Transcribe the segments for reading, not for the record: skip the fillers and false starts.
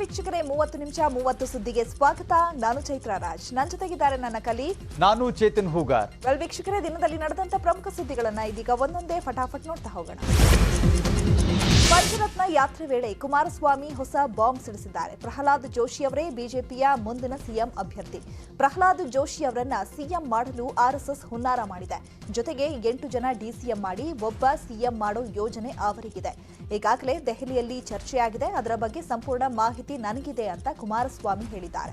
ವೀಕ್ಷಕರೇ 30 ನಿಮಿಷ 30 ಸುದ್ದಿಗೆ ಸ್ವಾಗತ. ನಾನು ಚೈತ್ರ ರಾಜ್, ನನ್ನ ಜೊತೆಗಿದ್ದಾರೆ ನನ್ನ ಕಲಿ ನಾನು ಚೇತನ್ ಹೂಗಾರ್. ವೀಕ್ಷಕರೇ, ದಿನದಲ್ಲಿ ನಡೆದಂತ ಪ್ರಮುಖ ಸುದ್ದಿಗಳನ್ನ ಇದೀಗ ಒಂದೊಂದೇ ಫಟಾಫಟ್ ನೋಡ್ತಾ ಹೋಗೋಣ. ಪಂಚರತ್ನ ಯಾತ್ರೆ ವೇಳೆ ಕುಮಾರಸ್ವಾಮಿ ಹೊಸ ಬಾಂಬ್ ಸಿಡಿಸಿದ್ದಾರೆ. ಪ್ರಹ್ಲಾದ್ ಜೋಶಿ ಅವರೇ ಬಿಜೆಪಿಯ ಮುಂದಿನ ಸಿಎಂ ಅಭ್ಯರ್ಥಿ. ಪ್ರಹ್ಲಾದ್ ಜೋಶಿ ಅವರನ್ನ ಸಿಎಂ ಮಾಡಲು ಆರ್ಎಸ್ಎಸ್ ಹುನ್ನಾರ ಮಾಡಿದೆ. ಜೊತೆಗೆ 8 ಜನ ಡಿಸಿಎಂ ಮಾಡಿ ಒಬ್ಬ ಸಿಎಂ ಮಾಡೋ ಯೋಜನೆ ಅವರಿಗಿದೆ. ಈಗಾಗಲೇ ದೆಹಲಿಯಲ್ಲಿ ಚರ್ಚೆಯಾಗಿದೆ. ಅದರ ಬಗ್ಗೆ ಸಂಪೂರ್ಣ ಮಾಹಿತಿ ನನಗಿದೆ ಅಂತ ಕುಮಾರಸ್ವಾಮಿ ಹೇಳಿದ್ದಾರೆ.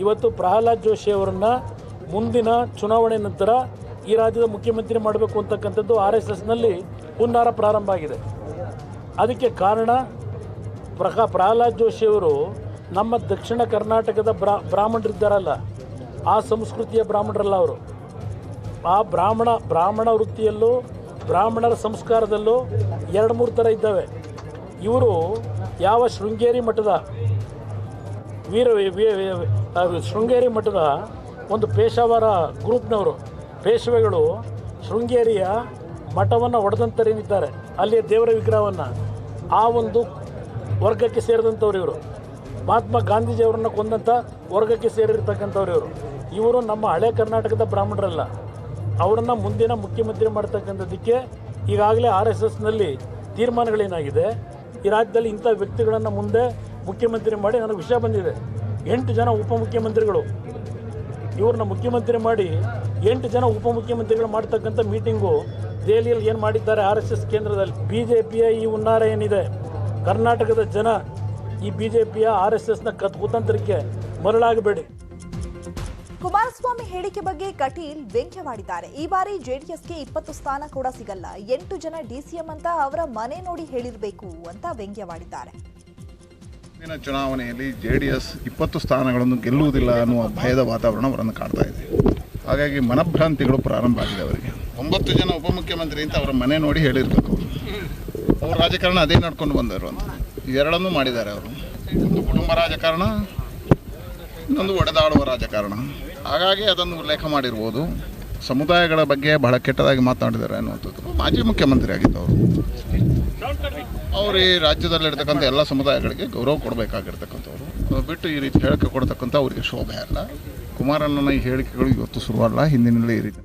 ಇವತ್ತು ಪ್ರಹ್ಲಾದ್ ಜೋಶಿ ಅವರನ್ನ ಮುಂದಿನ ಚುನಾವಣೆ ನಂತರ ಈ ರಾಜ್ಯದ ಮುಖ್ಯಮಂತ್ರಿ ಮಾಡಬೇಕು ಅಂತಕ್ಕಂಥದ್ದು ಆರ್ಎಸ್ಎಸ್ನಲ್ಲಿ ಹುನ್ನಾರ ಪ್ರಾರಂಭ ಆಗಿದೆ. ಅದಕ್ಕೆ ಕಾರಣ ಪ್ರಹ್ಲಾದ್ ಜೋಶಿ ಅವರು ನಮ್ಮ ದಕ್ಷಿಣ ಕರ್ನಾಟಕದ ಬ್ರಾಹ್ಮಣರಿದ್ದಾರಲ್ಲ, ಆ ಸಂಸ್ಕೃತಿಯ ಬ್ರಾಹ್ಮಣರಲ್ಲ ಅವರು. ಆ ಬ್ರಾಹ್ಮಣ ವೃತ್ತಿಯಲ್ಲೂ ಬ್ರಾಹ್ಮಣರ ಸಂಸ್ಕಾರದಲ್ಲೂ 2-3 ಥರ ಇದ್ದಾವೆ. ಇವರು ಯಾವ ಶೃಂಗೇರಿ ಮಠದ ಒಂದು ಪೇಶಾವರ ಗ್ರೂಪ್ನವರು, ಪೇಶವೆಗಳು ಶೃಂಗೇರಿಯ ಮಠವನ್ನು ಒಡೆದಂತರೇನಿದ್ದಾರೆ, ಅಲ್ಲಿಯ ದೇವರ ವಿಗ್ರಹವನ್ನು, ಆ ಒಂದು ವರ್ಗಕ್ಕೆ ಸೇರಿದಂಥವ್ರು ಇವರು. ಮಹಾತ್ಮ ಗಾಂಧೀಜಿಯವರನ್ನು ಕೊಂದಂಥ ವರ್ಗಕ್ಕೆ ಸೇರಿರ್ತಕ್ಕಂಥವ್ರು ಇವರು. ಇವರು ನಮ್ಮ ಹಳೆ ಕರ್ನಾಟಕದ ಬ್ರಾಹ್ಮಣರಲ್ಲ. ಅವರನ್ನು ಮುಂದಿನ ಮುಖ್ಯಮಂತ್ರಿ ಮಾಡ್ತಕ್ಕಂಥದ್ದಕ್ಕೆ ಈಗಾಗಲೇ RSSನಲ್ಲಿ ತೀರ್ಮಾನಗಳೇನಾಗಿದೆ, ಈ ರಾಜ್ಯದಲ್ಲಿ ಇಂಥ ವ್ಯಕ್ತಿಗಳನ್ನು ಮುಂದೆ ಮುಖ್ಯಮಂತ್ರಿ ಮಾಡಿ, ನನಗೆ ವಿಷಯ ಬಂದಿದೆ, 8 ಜನ ಉಪಮುಖ್ಯಮಂತ್ರಿಗಳು ಇವ್ರನ್ನ ಮುಖ್ಯಮಂತ್ರಿ ಮಾಡಿ 8 ಜನ ಉಪಮುಖ್ಯಮಂತ್ರಿಗಳು ಮಾಡ್ತಕ್ಕಂಥ ಮೀಟಿಂಗು ದೆಹಲಿಯಲ್ಲಿ ಏನು ಮಾಡಿದ್ದಾರೆ RSS ಕೇಂದ್ರದಲ್ಲಿ. ಬಿಜೆಪಿಯ ಈ ಹುನ್ನಾರ ಏನಿದೆ, ಕರ್ನಾಟಕದ ಜನ ಈ ಬಿಜೆಪಿಯ RSSನ ಕುತಂತ್ರಕ್ಕೆ ಮರಳಾಗಬೇಡಿ. ಕುಮಾರಸ್ವಾಮಿ ಹೇಳಿಕೆ ಬಗ್ಗೆ ಕಟೀಲ್ ವ್ಯಂಗ್ಯವಾಡಿದ್ದಾರೆ. ಈ ಬಾರಿ ಜೆಡಿಎಸ್ಗೆ 20 ಸ್ಥಾನ ಕೂಡ ಸಿಗಲ್ಲ, 8 ಜನ ಡಿಸಿಎಂ ಅಂತ ಅವರ ಮನೆ ನೋಡಿ ಹೇಳಿರಬೇಕು ಅಂತ ವ್ಯಂಗ್ಯವಾಡಿದ್ದಾರೆ. ಮುಂದಿನ ಚುನಾವಣೆಯಲ್ಲಿ JDS 20 ಸ್ಥಾನಗಳನ್ನು ಗೆಲ್ಲುವುದಿಲ್ಲ ಅನ್ನುವ ಭಯದ ವಾತಾವರಣ ಅವರನ್ನು ಕಾಡ್ತಾ ಇದೆ. ಹಾಗಾಗಿ ಮನಭ್ರಾಂತಿಗಳು ಪ್ರಾರಂಭ ಆಗಿದೆ ಅವರಿಗೆ. 9 ಜನ ಉಪಮುಖ್ಯಮಂತ್ರಿ ಅಂತ ಅವರ ಮನೆ ನೋಡಿ ಹೇಳಿರಬೇಕು. ಅವ್ರ ರಾಜಕಾರಣ ಅದೇ ನಡ್ಕೊಂಡು ಬಂದರು ಅಂತ ಎರಡನ್ನೂ ಮಾಡಿದ್ದಾರೆ ಅವರು. ಒಂದು ಕುಟುಂಬ ರಾಜಕಾರಣ, ಇನ್ನೊಂದು ಒಡೆದಾಡುವ ರಾಜಕಾರಣ. ಹಾಗಾಗಿ ಅದನ್ನು ಉಲ್ಲೇಖ ಮಾಡಿರ್ಬೋದು. ಸಮುದಾಯಗಳ ಬಗ್ಗೆ ಬಹಳ ಕೆಟ್ಟದಾಗಿ ಮಾತನಾಡಿದ್ದಾರೆ ಅನ್ನುವಂಥದ್ದು. ಮಾಜಿ ಮುಖ್ಯಮಂತ್ರಿ ಆಗಿದ್ದವರು, ಅವರು ಈ ರಾಜ್ಯದಲ್ಲಿರ್ತಕ್ಕಂಥ ಎಲ್ಲ ಸಮುದಾಯಗಳಿಗೆ ಗೌರವ ಕೊಡಬೇಕಾಗಿರ್ತಕ್ಕಂಥವ್ರು. ಅದು ಬಿಟ್ಟು ಈ ರೀತಿ ಹೇಳಿಕೆ ಕೊಡ್ತಕ್ಕಂಥ ಅವರಿಗೆ ಶೋಭೆ ಅಲ್ಲ. ಕುಮಾರಣ್ಣನ ಈ ಹೇಳಿಕೆಗಳು ಇವತ್ತು ಶುರುವಲ್ಲ, ಹಿಂದಿನಲ್ಲೇ ಈ ರೀತಿ.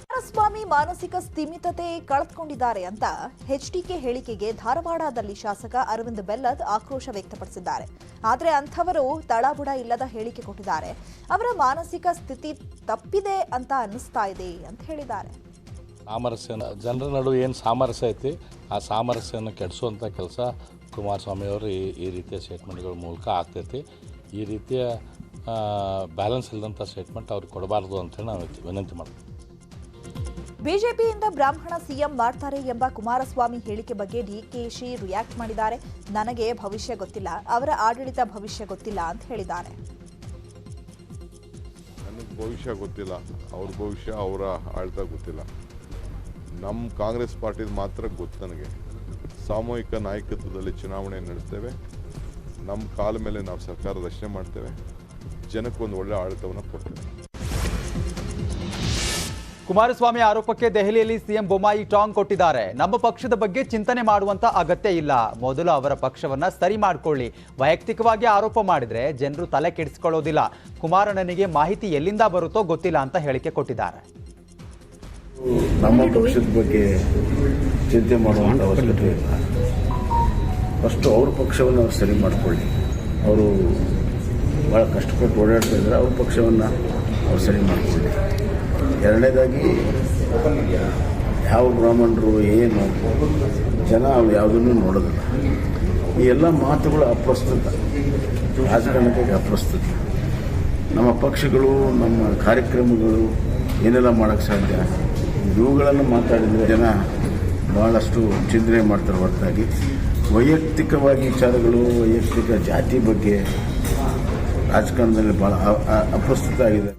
ಕುಮಾರಸ್ವಾಮಿ ಮಾನಸಿಕ ಸ್ಥಿಮಿತತೆ ಕಳೆದುಕೊಂಡಿದ್ದಾರೆ ಅಂತ HDK ಹೇಳಿಕೆಗೆ ಧಾರವಾಡದಲ್ಲಿ ಶಾಸಕ ಅರವಿಂದ್ ಬೆಲ್ಲದ್ ಆಕ್ರೋಶ ವ್ಯಕ್ತಪಡಿಸಿದ್ದಾರೆ. ಆದರೆ ಅಂಥವರು ತಳಬುಡ ಇಲ್ಲದ ಹೇಳಿಕೆ ಕೊಟ್ಟಿದ್ದಾರೆ. ಅವರ ಮಾನಸಿಕ ಸ್ಥಿತಿ ತಪ್ಪಿದೆ ಅಂತ ಅನ್ನಿಸ್ತಾ ಇದೆ ಅಂತ ಹೇಳಿದ್ದಾರೆ. ಸಾಮರಸ್ಯ, ಜನರ ನಡುವೆ ಏನು ಸಾಮರಸ್ಯ ಐತಿ, ಆ ಸಾಮರಸ್ಯನ ಕೆಡಿಸುವಂಥ ಕೆಲಸ ಕುಮಾರಸ್ವಾಮಿಯವರು ಈ ರೀತಿಯ ಸ್ಟೇಟ್ಮೆಂಟ್ಗಳ ಮೂಲಕ ಆಗ್ತೈತಿ. ಈ ರೀತಿಯ ಬ್ಯಾಲೆನ್ಸ್ ಇಲ್ಲದಂಥ ಸ್ಟೇಟ್ಮೆಂಟ್ ಅವ್ರಿಗೆ ಕೊಡಬಾರ್ದು ಅಂತೇಳಿ ನಾವು ವಿನಂತಿ ಮಾಡ್ತೀವಿ. ಬಿಜೆಪಿಯಿಂದ ಬ್ರಾಹ್ಮಣ ಸಿಎಂ ಮಾಡ್ತಾರೆ ಎಂಬ ಕುಮಾರಸ್ವಾಮಿ ಹೇಳಿಕೆ ಬಗ್ಗೆ ಡಿಕೆಶಿ ರಿಯಾಕ್ಟ್ ಮಾಡಿದ್ದಾರೆ. ನನಗೆ ಭವಿಷ್ಯ ಗೊತ್ತಿಲ್ಲ, ಅವರ ಆಡಳಿತ ಭವಿಷ್ಯ ಗೊತ್ತಿಲ್ಲ ಅಂತ ಹೇಳಿದ್ದಾರೆ. ನನಗೆ ಭವಿಷ್ಯ ಗೊತ್ತಿಲ್ಲ, ಅವ್ರ ಭವಿಷ್ಯ, ಅವರ ಆಡಳಿತ ಗೊತ್ತಿಲ್ಲ. ನಮ್ಮ ಕಾಂಗ್ರೆಸ್ ಪಾರ್ಟಿದು ಮಾತ್ರ ಗೊತ್ತು ನನಗೆ. ಸಾಮೂಹಿಕ ನಾಯಕತ್ವದಲ್ಲಿ ಚುನಾವಣೆ ನಡೆಸ್ತೇವೆ, ನಮ್ಮ ಕಾಲ ಮೇಲೆ ನಾವು ಸರ್ಕಾರ ರಚನೆ ಮಾಡ್ತೇವೆ, ಜನಕ್ಕೊಂದು ಒಳ್ಳೆ ಆಡಳಿತವನ್ನು ಕೊಡ್ತೇವೆ. ಕುಮಾರಸ್ವಾಮಿ ಆರೋಪಕ್ಕೆ ದೆಹಲಿಯಲ್ಲಿ ಸಿಎಂ ಬೊಮ್ಮಾಯಿ ಟಾಂಗ್ ಕೊಟ್ಟಿದ್ದಾರೆ. ನಮ್ಮ ಪಕ್ಷದ ಬಗ್ಗೆ ಚಿಂತನೆ ಮಾಡುವಂತ ಅಗತ್ಯ ಇಲ್ಲ, ಮೊದಲು ಅವರ ಪಕ್ಷವನ್ನ ಸರಿ ಮಾಡಿಕೊಳ್ಳಿ. ವೈಯಕ್ತಿಕವಾಗಿ ಆರೋಪ ಮಾಡಿದ್ರೆ ಜನರು ತಲೆ ಕೆಡಿಸಿಕೊಳ್ಳೋದಿಲ್ಲ. ಕುಮಾರಣ್ಣನಿಗೆ ಮಾಹಿತಿ ಎಲ್ಲಿಂದ ಬರುತ್ತೋ ಗೊತ್ತಿಲ್ಲ ಅಂತ ಹೇಳಿಕೆ ಕೊಟ್ಟಿದ್ದಾರೆ. ನಮ್ಮ ಪಕ್ಷದ ಬಗ್ಗೆ ಚಿಂತೆ ಮಾಡುವಂಥ ಅವಶ್ಯಕತೆ ಇಲ್ಲ. ಫಸ್ಟು ಅವ್ರ ಪಕ್ಷವನ್ನು ಅವ್ರು ಸರಿ ಮಾಡಿಕೊಳ್ಳಿ. ಅವರು ಭಾಳ ಕಷ್ಟಪಟ್ಟು ಓಡಾಡ್ತಾ ಇದ್ದಾರೆ, ಅವ್ರ ಪಕ್ಷವನ್ನು ಅವ್ರು ಸರಿ ಮಾಡಿಕೊಳ್ಳಿ. ಎರಡನೇದಾಗಿ ಯಾವ ಬ್ರಾಹ್ಮಣರು ಏನು ಜನ ಅವು ಯಾವುದನ್ನು ನೋಡೋದಿಲ್ಲ. ಈ ಎಲ್ಲ ಮಾತುಗಳು ಅಪ್ರಸ್ತುತ, ರಾಜಕಾರಣಕ್ಕೆ ಅಪ್ರಸ್ತುತ. ನಮ್ಮ ಪಕ್ಷಗಳು, ನಮ್ಮ ಕಾರ್ಯಕ್ರಮಗಳು ಏನೆಲ್ಲ ಮಾಡೋಕ್ಕೆ ಸಾಧ್ಯ, ಇವುಗಳನ್ನು ಮಾತಾಡಿದರೆ ಜನ ಭಾಳಷ್ಟು ಚಿಂತನೆ ಮಾಡ್ತಾರೆ. ಹೊರತಾಗಿ ವೈಯಕ್ತಿಕವಾಗಿ ವಿಚಾರಗಳು, ವೈಯಕ್ತಿಕ ಜಾತಿ ಬಗ್ಗೆ ರಾಜಕಾರಣದಲ್ಲಿ ಭಾಳ ಅಪ್ರಸ್ತುತ ಆಗಿದೆ.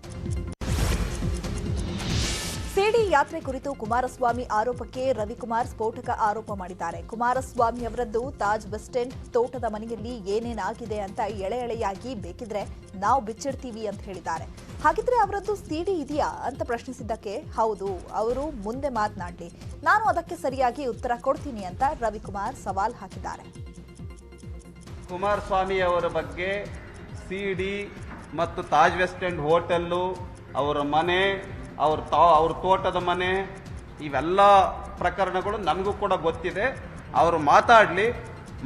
ಸಿಡಿ ಯಾತ್ರೆ ಕುರಿತು ಕುಮಾರಸ್ವಾಮಿ ಆರೋಪಕ್ಕೆ ರವಿಕುಮಾರ್ ಸ್ಫೋಟಕ ಆರೋಪ ಮಾಡಿದ್ದಾರೆ. ಕುಮಾರಸ್ವಾಮಿ ಅವರದ್ದು ತಾಜ್ ಬಸ್ ಸ್ಟ್ಯಾಂಡ್ ತೋಟದ ಮನೆಯಲ್ಲಿ ಏನೇನಾಗಿದೆ ಅಂತ ಎಳೆಯಾಗಿ ಬೇಕಿದ್ರೆ ನಾವು ಬಿಚ್ಚಿಡ್ತೀವಿ ಅಂತ ಹೇಳಿದ್ದಾರೆ. ಹಾಗಿದ್ರೆ ಅವರದ್ದು ಸಿಡಿ ಇದೆಯಾ ಅಂತ ಪ್ರಶ್ನಿಸಿದ್ದಕ್ಕೆ ಹೌದು, ಅವರು ಮುಂದೆ ಮಾತನಾಡಲಿ, ನಾನು ಅದಕ್ಕೆ ಸರಿಯಾಗಿ ಉತ್ತರ ಕೊಡ್ತೀನಿ ಅಂತ ರವಿಕುಮಾರ್ ಸವಾಲ್ ಹಾಕಿದ್ದಾರೆ. ಕುಮಾರಸ್ವಾಮಿ ಅವರ ಬಗ್ಗೆ CD ಮತ್ತು ತಾಜ್ ವೆಸ್ಟ್ ಎಂಡ್ ಹೋಟೆಲ್ಲು, ಅವರ ಮನೆ, ಅವ್ರ ತೋಟದ ಮನೆ, ಇವೆಲ್ಲ ಪ್ರಕರಣಗಳು ನಮಗೂ ಕೂಡ ಗೊತ್ತಿದೆ. ಅವರು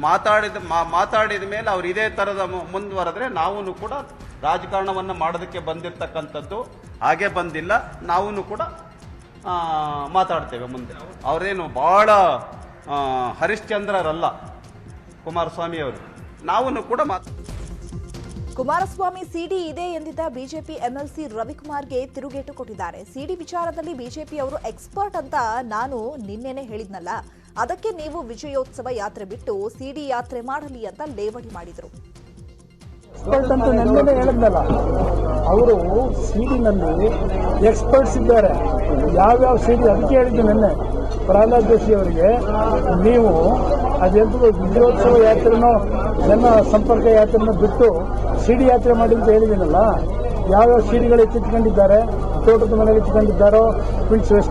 ಮಾತಾಡಿದ ಮೇಲೆ ಅವ್ರು ಇದೇ ಥರದ ಮುಂದುವರೆದ್ರೆ ನಾವು ಕೂಡ ರಾಜಕಾರಣವನ್ನು ಮಾಡೋದಕ್ಕೆ ಬಂದಿರತಕ್ಕಂಥದ್ದು, ಹಾಗೆ ಬಂದಿಲ್ಲ. ನಾವು ಕೂಡ ಮಾತಾಡ್ತೇವೆ ಮುಂದೆ. ಅವರೇನು ಭಾಳ ಹರಿಶ್ಚಂದ್ರರಲ್ಲ ಕುಮಾರಸ್ವಾಮಿ ಅವರು. ನಾವು ಕೂಡ ಕುಮಾರಸ್ವಾಮಿ ಸಿಡಿ ಇದೆ ಎಂದಿದ್ದ ಬಿಜೆಪಿ MLC ರವಿಕುಮಾರ್ಗೆ ತಿರುಗೇಟು ಕೊಟ್ಟಿದ್ದಾರೆ. ಸಿಡಿ ವಿಚಾರದಲ್ಲಿ ಬಿಜೆಪಿ ಅವರು ಎಕ್ಸ್ಪರ್ಟ್ ಅಂತ ನಾನು ನಿನ್ನೆನೆ ಹೇಳಿದ್ನಲ್ಲ, ಅದಕ್ಕೆ ನೀವು ವಿಜಯೋತ್ಸವ ಯಾತ್ರೆ ಬಿಟ್ಟು ಸಿಡಿ ಯಾತ್ರೆ ಮಾಡಲಿ ಅಂತ ಲೇವಡಿ ಮಾಡಿದ್ರು. ಎಕ್ಸ್ಪರ್ಟ್ ಅಂತ ನೆನ್ನೆ ಹೇಳಿದ್ನಲ್ಲ, ಅವರು ಸಿಡಿನಲ್ಲಿ ಎಕ್ಸ್ಪರ್ಟ್ಸ್ ಇದ್ದಾರೆ. ಯಾವ್ಯಾವ ಸಿಡಿ ಅದಕ್ಕೆ ಹೇಳಿದ್ದು ನಿನ್ನೆ ಪ್ರಹ್ಲಾದ್ ಜೋಶಿ ಅವರಿಗೆ, ನೀವು ಅದೆಂತೂ ವಿಜಯೋತ್ಸವ ಯಾತ್ರೆನೋ ಜನ ಸಂಪರ್ಕ ಯಾತ್ರೆನೋ ಬಿಟ್ಟು ಸಿಡಿ ಯಾತ್ರೆ ಮಾಡಿ ಅಂತ ಹೇಳಿದ್ದೀನಲ್ಲ. ಯಾವ್ಯಾವ ಸಿಡಿಗಳು ಎತ್ತಿಟ್ಕೊಂಡಿದ್ದಾರೆ, ತೋಟದ ಮನೆಯಲ್ಲಿ ಇಟ್ಕೊಂಡಿದ್ದಾರೋ, ಕ್ವಿನ್ಸ್ ವೆಸ್ಟ್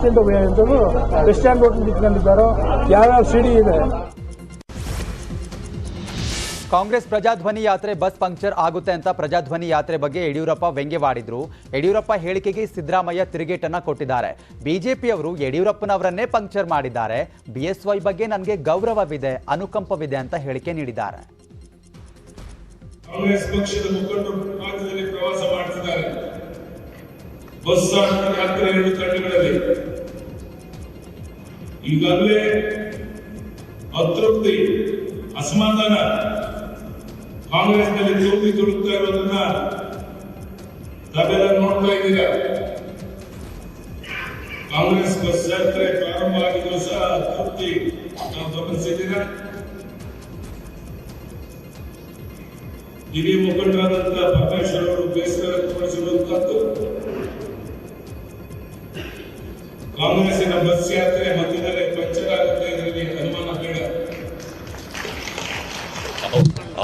ಸ್ಟ್ಯಾಂಡ್ ಹೋಟೆಲ್ ಇಟ್ಕೊಂಡಿದ್ದಾರೋ, ಯಾವ್ಯಾವ ಸಿಡಿ ಇದೆ. ಕಾಂಗ್ರೆಸ್ ಪ್ರಜಾಧ್ವನಿ ಯಾತ್ರೆ ಬಸ್ ಪಂಕ್ಚರ್ ಆಗುತ್ತೆ ಅಂತ ಪ್ರಜಾಧ್ವನಿ ಯಾತ್ರೆ ಬಗ್ಗೆ ಯಡಿಯೂರಪ್ಪ ವ್ಯಂಗ್ಯವಾಡಿದ್ರು. ಯಡಿಯೂರಪ್ಪ ಹೇಳಿಕೆಗೆ ಸಿದ್ದರಾಮಯ್ಯ ತಿರುಗೇಟನ್ನ ಕೊಟ್ಟಿದ್ದಾರೆ. ಬಿಜೆಪಿಯವರು ಯಡಿಯೂರಪ್ಪನವರನ್ನೇ ಪಂಕ್ಚರ್ ಮಾಡಿದ್ದಾರೆ. BSY ಬಗ್ಗೆ ನನಗೆ ಗೌರವವಿದೆ, ಅನುಕಂಪವಿದೆ ಅಂತ ಹೇಳಿಕೆ ನೀಡಿದ್ದಾರೆ. ಕಾಂಗ್ರೆಸ್ ಪಕ್ಷದ ಮುಖಂಡರು ರಾಜ್ಯದಲ್ಲಿ ಪ್ರವಾಸ ಮಾಡುತ್ತಿದ್ದಾರೆ. ಬಸ್ ಯಾತ್ರೆ 2 ತಂಡಗಳಲ್ಲಿ ಈಗಾಗಲೇ ಅತೃಪ್ತಿ, ಅಸಮಾಧಾನ ಕಾಂಗ್ರೆಸ್ನಲ್ಲಿ ತುಳುಕ್ತಾ ಇರೋದನ್ನ ತಾವೆಲ್ಲ ನೋಡ್ತಾ ಇದ್ದೀರಾ. ಕಾಂಗ್ರೆಸ್ ಬಸ್ ಯಾತ್ರೆ ಪ್ರಾರಂಭ ಆಗಿದ್ರು ಸಹ ಅತೃಪ್ತಿ ನಾವು ಗಮನಿಸಿದ್ದೀರಾ. ಹಿರಿಯ ಮುಖಂಡರಾದಂತಹ ಪರಮೇಶ್ವರ್ ಅವರು ಬೇಸರ ವ್ಯಕ್ತಪಡಿಸಿರುವಂತದ್ದು, ಕಾಂಗ್ರೆಸ್ಸಿನ ಬಸ್ ಯಾತ್ರೆ ಮಧ್ಯದಲ್ಲಿ ಪಂಚರ್ ಆಗುತ್ತೆ, ಇದರಲ್ಲಿ ಅನುಮಾನ ಬೇಡ.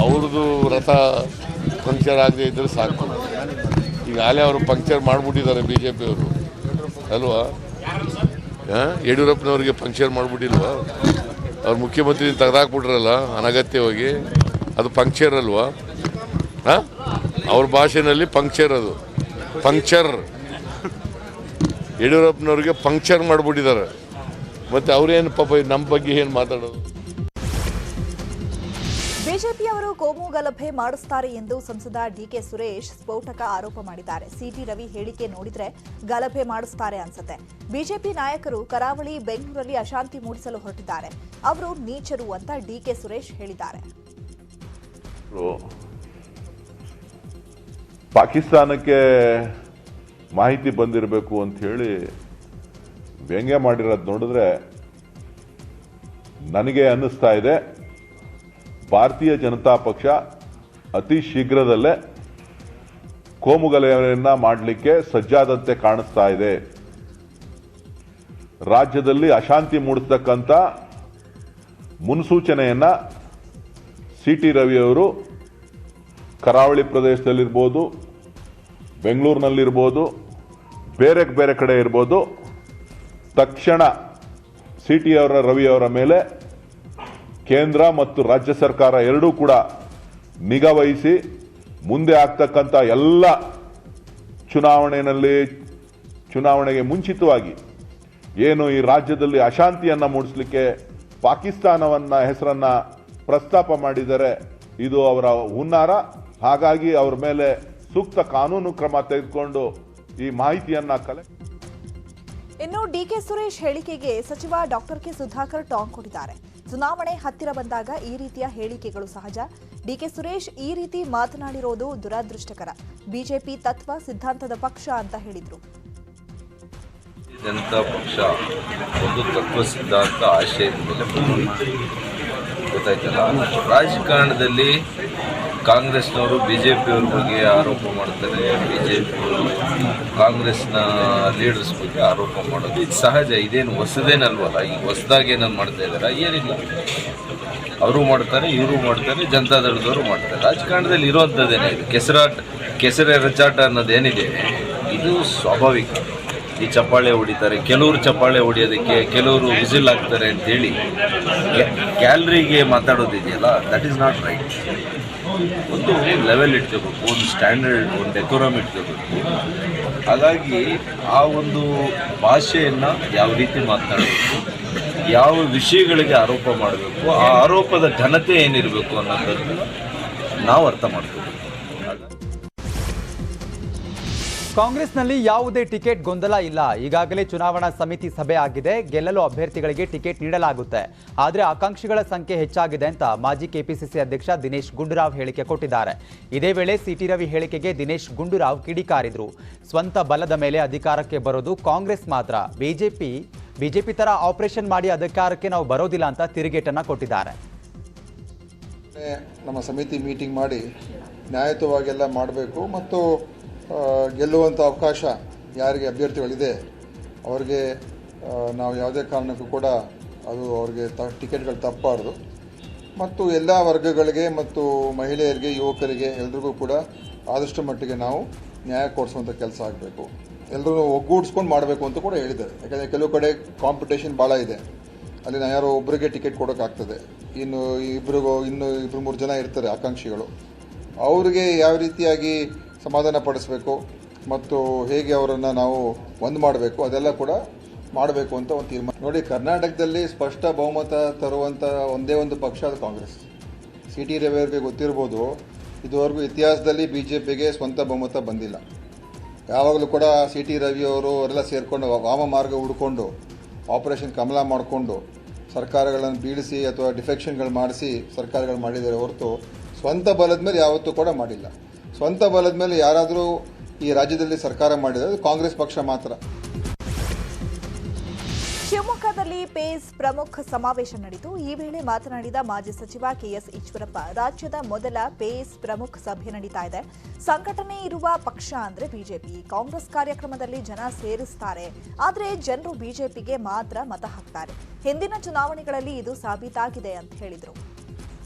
ಅವ್ರದ್ದು ರಥ ಪಂಕ್ಚರ್ ಆಗದೆ ಇದ್ರೆ ಸಾಕು. ಈಗಾಗಲೇ ಅವರು ಪಂಕ್ಚರ್ ಮಾಡಿಬಿಟ್ಟಿದ್ದಾರೆ BJP ಅವರು ಅಲ್ವಾ. ಯಡಿಯೂರಪ್ಪನವ್ರಿಗೆ ಪಂಕ್ಚರ್ ಮಾಡಿಬಿಟ್ಟಿಲ್ವಾ? ಅವ್ರು ಮುಖ್ಯಮಂತ್ರಿ ತೆಗೆದಾಕ್ಬಿಟ್ರಲ್ಲ ಅನಗತ್ಯವಾಗಿ, ಅದು ಪಂಕ್ಚರ್ ಅಲ್ವಾ? ಅವ್ರ ಭಾಷೆನಲ್ಲಿ ಪಂಕ್ಚರ್, ಅದು ಪಂಕ್ಚರ್. ಯಡಿಯೂರಪ್ಪನವ್ರಿಗೆ ಪಂಕ್ಚರ್ ಮಾಡಿಬಿಟ್ಟಿದ್ದಾರೆ. ಮತ್ತು ಅವ್ರೇನು ಪಾಪ ನಮ್ಮ ಬಗ್ಗೆ ಏನು ಮಾತಾಡೋದು? ಬಿಜೆಪಿಯವರು ಕೋಮು ಗಲಭೆ ಮಾಡಿಸುತ್ತಾರೆ ಎಂದು ಸಂಸದ DK ಸುರೇಶ್ ಸ್ಫೋಟಕ ಆರೋಪ ಮಾಡಿದ್ದಾರೆ. CT ರವಿ ಹೇಳಿಕೆ ನೋಡಿದ್ರೆ ಗಲಭೆ ಮಾಡಿಸುತ್ತಾರೆ ಅನ್ಸುತ್ತೆ. ಬಿಜೆಪಿ ನಾಯಕರು ಕರಾವಳಿ, ಬೆಂಗಳೂರಲ್ಲಿ ಅಶಾಂತಿ ಮೂಡಿಸಲು ಹೊರಟಿದ್ದಾರೆ. ಅವರು ನೀಚರು ಅಂತ DK ಸುರೇಶ್ ಹೇಳಿದ್ದಾರೆ. ಪಾಕಿಸ್ತಾನಕ್ಕೆ ಮಾಹಿತಿ ಬಂದಿರಬೇಕು ಅಂತ ಹೇಳಿ ವ್ಯಂಗ್ಯ ಮಾಡಿರೋದು ನೋಡಿದ್ರೆ ನನಗೆ ಅನ್ನಿಸ್ತಾ ಇದೆ, ಭಾರತೀಯ ಜನತಾ ಪಕ್ಷ ಅತಿ ಶೀಘ್ರದಲ್ಲೇ ಕೋಮುಗಲಭೆಯನ್ನ ಮಾಡಲಿಕ್ಕೆ ಸಜ್ಜಾದಂತೆ ಕಾಣಿಸ್ತಾ ಇದೆ. ರಾಜ್ಯದಲ್ಲಿ ಅಶಾಂತಿ ಮೂಡಿಸ್ತಕ್ಕಂಥ ಮುನ್ಸೂಚನೆಯನ್ನ CT ರವಿಯವರು ಕರಾವಳಿ ಪ್ರದೇಶದಲ್ಲಿರ್ಬೋದು, ಬೆಂಗಳೂರಿನಲ್ಲಿರ್ಬೋದು, ಬೇರೆ ಬೇರೆ ಕಡೆ ಇರ್ಬೋದು, ತಕ್ಷಣ CT ರವಿಯವರ ಮೇಲೆ ಕೇಂದ್ರ ಮತ್ತು ರಾಜ್ಯ ಸರ್ಕಾರ ಎರಡೂ ಕೂಡ ನಿಗಾ ವಹಿಸಿ ಮುಂದೆ ಆಗ್ತಕ್ಕಂಥ ಎಲ್ಲ ಚುನಾವಣೆಗೆ ಮುಂಚಿತವಾಗಿ ಏನು ಈ ರಾಜ್ಯದಲ್ಲಿ ಅಶಾಂತಿಯನ್ನ ಮೂಡಿಸಲಿಕ್ಕೆ ಪಾಕಿಸ್ತಾನವನ್ನ ಹೆಸರನ್ನ ಪ್ರಸ್ತಾಪ ಮಾಡಿದರೆ ಇದು ಅವರ ಹುನ್ನಾರ. ಹಾಗಾಗಿ ಅವರ ಮೇಲೆ ಸೂಕ್ತ ಕಾನೂನು ಕ್ರಮ ತೆಗೆದುಕೊಂಡು ಈ ಮಾಹಿತಿಯನ್ನ ಇನ್ನು DK ಸುರೇಶ್ ಹೇಳಿಕೆಗೆ ಸಚಿವ ಡಾಕ್ಟರ್ ಕೆ ಸುಧಾಕರ್ ಟಾಂಗ್ ಕೊಟ್ಟಿದ್ದಾರೆ. ಚುನಾವಣೆ ಹತ್ತಿರ ಬಂದಾಗ ಈ ರೀತಿಯ ಹೇಳಿಕೆಗಳು ಸಹಜ. DK ಸುರೇಶ್ ಈ ರೀತಿ ಮಾತನಾಡಿರೋದು ದುರದೃಷ್ಟಕರ. ಬಿಜೆಪಿ ತತ್ವ ಸಿದ್ಧಾಂತದ ಪಕ್ಷ ಅಂತ ಹೇಳಿದ್ರು. ಜನತಾ ಪಕ್ಷ ಒಂದು ತತ್ವ ಸಿದ್ಧಾಂತ ಆಶಯದ ಮೇಲೆ ಗೊತ್ತಾಯ್ತಲ್ಲ. ರಾಜಕಾರಣದಲ್ಲಿ ಕಾಂಗ್ರೆಸ್ನವರು ಬಿಜೆಪಿಯವ್ರ ಬಗ್ಗೆ ಆರೋಪ ಮಾಡ್ತಾರೆ, ಬಿಜೆಪಿಯವರು ಕಾಂಗ್ರೆಸ್ನ ಲೀಡರ್ಸ್ ಬಗ್ಗೆ ಆರೋಪ ಮಾಡೋದು ಇದು ಸಹಜ. ಇದೇನು ಹೊಸದೇನಲ್ವಲ್ಲ. ಈಗ ಹೊಸದಾಗಿ ಏನನ್ನು ಮಾಡ್ತಾ ಇದ್ದಾರೆ ಏನಿಲ್ಲ. ಅವರು ಮಾಡ್ತಾರೆ, ಇವರು ಮಾಡ್ತಾರೆ, ಜನತಾದಳದವರು ಮಾಡ್ತಾರೆ. ರಾಜಕಾರಣದಲ್ಲಿ ಇರುವಂಥದ್ದೇನೆ ಇದು. ಕೆಸರೆ ರಚಾಟ ಅನ್ನೋದೇನಿದೆ ಇದು ಸ್ವಾಭಾವಿಕ. ಈ ಚಪ್ಪಾಳೆ ಹೊಡಿತಾರೆ, ಕೆಲವರು ಚಪ್ಪಾಳೆ ಹೊಡಿಯೋದಕ್ಕೆ ಕೆಲವರು ವಿಸಿಲ್ ಹಾಕ್ತಾರೆ ಅಂತೇಳಿ ಗ್ಯಾಲರಿಗೆ ಮಾತಾಡೋದಿದೆಯಲ್ಲ, ದಟ್ ಈಸ್ ನಾಟ್ ರೈಟ್. ಒಂದು ಲೆವೆಲ್ ಇಟ್ಕೋಬೇಕು, ಒಂದು ಸ್ಟ್ಯಾಂಡರ್ಡ್, ಒಂದು ಡೆಕೋರಮ್ ಇಟ್ಕೋಬೇಕು. ಹಾಗಾಗಿ ಆ ಒಂದು ಭಾಷೆಯನ್ನು ಯಾವ ರೀತಿ ಮಾತನಾಡಬೇಕು, ಯಾವ ವಿಷಯಗಳಿಗೆ ಆರೋಪ ಮಾಡಬೇಕು, ಆ ಆರೋಪದ ಘನತೆ ಏನಿರಬೇಕು ಅನ್ನೋದನ್ನು ನಾವು ಅರ್ಥ ಮಾಡ್ಕೋಬೇಕು. ಕಾಂಗ್ರೆಸ್ನಲ್ಲಿ ಯಾವುದೇ ಟಿಕೆಟ್ ಗೊಂದಲ ಇಲ್ಲ. ಈಗಾಗಲೇ ಚುನಾವಣಾ ಸಮಿತಿ ಸಭೆ ಆಗಿದೆ. ಗೆಲ್ಲಲು ಅಭ್ಯರ್ಥಿಗಳಿಗೆ ಟಿಕೆಟ್ ನೀಡಲಾಗುತ್ತೆ. ಆದರೆ ಆಕಾಂಕ್ಷಿಗಳ ಸಂಖ್ಯೆ ಹೆಚ್ಚಾಗಿದೆ ಅಂತ ಮಾಜಿ ಕೆಪಿಸಿಸಿ ಅಧ್ಯಕ್ಷ ದಿನೇಶ್ ಗುಂಡೂರಾವ್ ಹೇಳಿಕೆ ಕೊಟ್ಟಿದ್ದಾರೆ. ಇದೇ ವೇಳೆ ಸಿಟಿ ರವಿ ಹೇಳಿಕೆಗೆ ದಿನೇಶ್ ಗುಂಡೂರಾವ್ ಕಿಡಿಕಾರಿದ್ರು. ಸ್ವಂತ ಬಲದ ಮೇಲೆ ಅಧಿಕಾರಕ್ಕೆ ಬರೋದು ಕಾಂಗ್ರೆಸ್ ಮಾತ್ರ, ಬಿಜೆಪಿ ತರ ಆಪರೇಷನ್ ಮಾಡಿ ಅಧಿಕಾರಕ್ಕೆ ನಾವು ಬರೋದಿಲ್ಲ ಅಂತ ತಿರುಗೇಟನ್ನ ಕೊಟ್ಟಿದ್ದಾರೆ. ನಮ್ಮ ಸಮಿತಿ ಮೀಟಿಂಗ್ ಮಾಡಿ ನ್ಯಾಯಯುತವಾಗೆಲ್ಲ ಮಾಡಬೇಕು ಮತ್ತು ಗೆಲ್ಲುವಂಥ ಅವಕಾಶ ಯಾರಿಗೆ ಅಭ್ಯರ್ಥಿಗಳಿದೆ ಅವ್ರಿಗೆ ನಾವು ಯಾವುದೇ ಕಾರಣಕ್ಕೂ ಕೂಡ ಅದು ಅವ್ರಿಗೆ ಟಿಕೆಟ್ಗಳು ತಪ್ಪಬಾರ್ದು ಮತ್ತು ಎಲ್ಲ ವರ್ಗಗಳಿಗೆ ಮತ್ತು ಮಹಿಳೆಯರಿಗೆ, ಯುವಕರಿಗೆ ಎಲ್ರಿಗೂ ಕೂಡ ಆದಷ್ಟು ಮಟ್ಟಿಗೆ ನಾವು ನ್ಯಾಯ ಕೊಡಿಸುವಂಥ ಕೆಲಸ ಆಗಬೇಕು. ಎಲ್ಲರೂ ಒಗ್ಗೂಡಿಸ್ಕೊಂಡು ಮಾಡಬೇಕು ಅಂತ ಕೂಡ ಹೇಳಿದ್ದಾರೆ. ಯಾಕಂದರೆ ಕೆಲವು ಕಡೆ ಕಾಂಪಿಟೇಷನ್ ಭಾಳ ಇದೆ, ಅಲ್ಲಿ ನಾವು ಯಾರೋ ಒಬ್ಬರಿಗೆ ಟಿಕೆಟ್ ಕೊಡೋಕ್ಕಾಗ್ತದೆ, ಇನ್ನು ಇಬ್ಬರು ಮೂರು ಜನ ಇರ್ತಾರೆ ಆಕಾಂಕ್ಷಿಗಳು. ಅವ್ರಿಗೆ ಯಾವ ರೀತಿಯಾಗಿ ಸಮಾಧಾನ ಪಡಿಸಬೇಕು ಮತ್ತು ಹೇಗೆ ಅವರನ್ನು ನಾವು ಒಂದು ಮಾಡಬೇಕು ಅದೆಲ್ಲ ಕೂಡ ಮಾಡಬೇಕು ಅಂತ ಒಂದು ತೀರ್ಮಾನ. ನೋಡಿ, ಕರ್ನಾಟಕದಲ್ಲಿ ಸ್ಪಷ್ಟ ಬಹುಮತ ತರುವಂಥ ಒಂದೇ ಒಂದು ಪಕ್ಷ ಅದು ಕಾಂಗ್ರೆಸ್. ಸಿ ಟಿ ರವಿ ಅವರಿಗೆ ಗೊತ್ತಿರ್ಬೋದು, ಇದುವರೆಗೂ ಇತಿಹಾಸದಲ್ಲಿ BJPಗೆ ಸ್ವಂತ ಬಹುಮತ ಬಂದಿಲ್ಲ. ಯಾವಾಗಲೂ ಕೂಡ ಸಿ ಟಿ ರವಿ ಅವರು ಅವರೆಲ್ಲ ಸೇರಿಕೊಂಡು ವಾಮ ಮಾರ್ಗ ಹುಡ್ಕೊಂಡು ಆಪರೇಷನ್ ಕಮಲ ಮಾಡಿಕೊಂಡು ಸರ್ಕಾರಗಳನ್ನು ಬೀಳಿಸಿ ಅಥವಾ ಡಿಫೆಕ್ಷನ್ಗಳು ಮಾಡಿಸಿ ಸರ್ಕಾರಗಳು ಮಾಡಿದ್ದಾರೆ ಹೊರತು ಸ್ವಂತ ಬಲದ ಮೇಲೆ ಯಾವತ್ತೂ ಕೂಡ ಮಾಡಿಲ್ಲ. ಸ್ವಂತ ಬಲದ ಮೇಲೆ ಯಾರಾದರೂ ಈ ರಾಜ್ಯದಲ್ಲಿ ಸರ್ಕಾರ ಮಾಡಿದರೆ ಅದು ಕಾಂಗ್ರೆಸ್ ಪಕ್ಷ ಮಾತ್ರ. ಶಿವಮೊಗ್ಗದಲ್ಲಿ ಪೇಸ್ ಪ್ರಮುಖ ಸಮಾವೇಶ ನಡೆಯಿತು. ಈ ವೇಳೆ ಮಾತನಾಡಿದ ಮಾಜಿ ಸಚಿವ KS ಈಶ್ವರಪ್ಪ, ರಾಜ್ಯದ ಮೊದಲ ಪೇಸ್ ಪ್ರಮುಖ ಸಭೆ ನಡೀತಾ ಇದೆ. ಸಂಘಟನೆ ಇರುವ ಪಕ್ಷ ಅಂದ್ರೆ ಬಿಜೆಪಿ. ಕಾಂಗ್ರೆಸ್ ಕಾರ್ಯಕ್ರಮದಲ್ಲಿ ಜನ ಸೇರಿಸ್ತಾರೆ, ಆದರೆ ಜನರು ಬಿಜೆಪಿಗೆ ಮಾತ್ರ ಮತ ಹಾಕ್ತಾರೆ. ಹಿಂದಿನ ಚುನಾವಣೆಗಳಲ್ಲಿ ಇದು ಸಾಬೀತಾಗಿದೆ ಅಂತ ಹೇಳಿದರು.